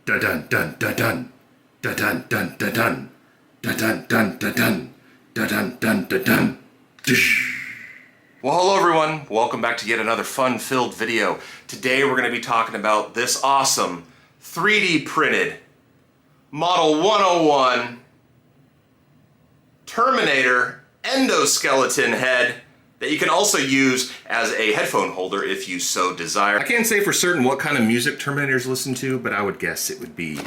da dun dun da dun da dun dun da dun da dun dun da dun da dun dun da dun. Well, hello everyone. Welcome back to yet another fun-filled video. Today we're going to be talking about this awesome 3D printed Model 101 Terminator endoskeleton head that you can also use as a headphone holder if you so desire. I can't say for certain what kind of music Terminators listen to, but I would guess it would be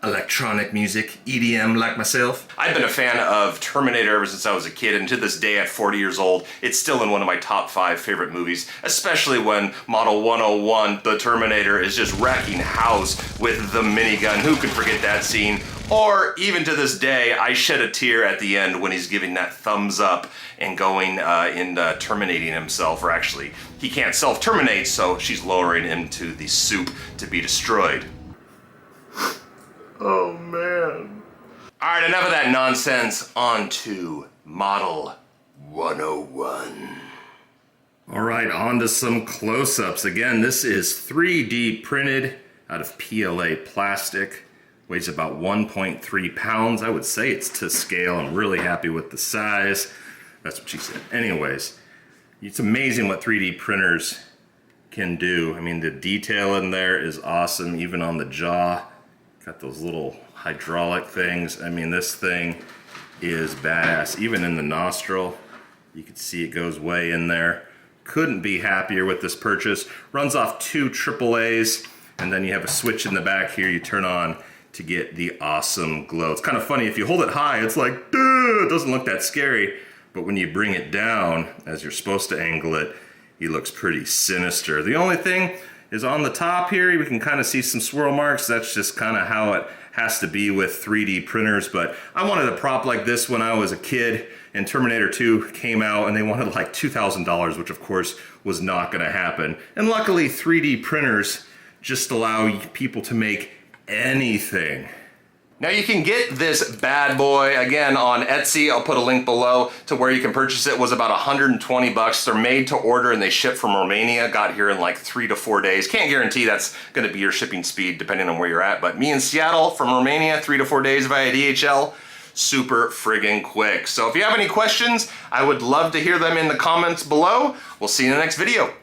electronic music, EDM like myself. I've been a fan of Terminator ever since I was a kid, and to this day at 40 years old, it's still in one of my top 5 favorite movies, especially when Model 101, the Terminator, is just wrecking house with the minigun. Who could forget that scene? Or even to this day, I shed a tear at the end when he's giving that thumbs up and going and terminating himself, or actually, he can't self-terminate, so she's lowering him to the soup to be destroyed. Oh man. All right, enough of that nonsense. On to Model 101. All right, on to some close-ups. Again, this is 3D printed out of PLA plastic. Weighs about 1.3 pounds. I would say it's to scale. I'm really happy with the size. That's what she said. Anyways, it's amazing what 3D printers can do. I mean, the detail in there is awesome, even on the jaw. Got those little hydraulic things. I mean, this thing is badass. Even in the nostril, you can see it goes way in there. Couldn't be happier with this purchase. Runs off 2 AAAs, and then you have a switch in the back here you turn on to get the awesome glow. It's kind of funny, if you hold it high, it's like, it doesn't look that scary, but when you bring it down, as you're supposed to angle it, he looks pretty sinister. The only thing is on the top here, we can kind of see some swirl marks. That's just kind of how it has to be with 3D printers, but I wanted a prop like this when I was a kid, and Terminator 2 came out and they wanted like $2,000, which of course was not gonna happen. And luckily 3D printers just allow people to make anything. Now you can get this bad boy, again, on Etsy. I'll put a link below to where you can purchase it. It was about 120 bucks. They're made to order and they ship from Romania. Got here in like 3 to 4 days. Can't guarantee that's gonna be your shipping speed depending on where you're at, but me in Seattle from Romania, 3 to 4 days via DHL, super friggin' quick. So if you have any questions, I would love to hear them in the comments below. We'll see you in the next video.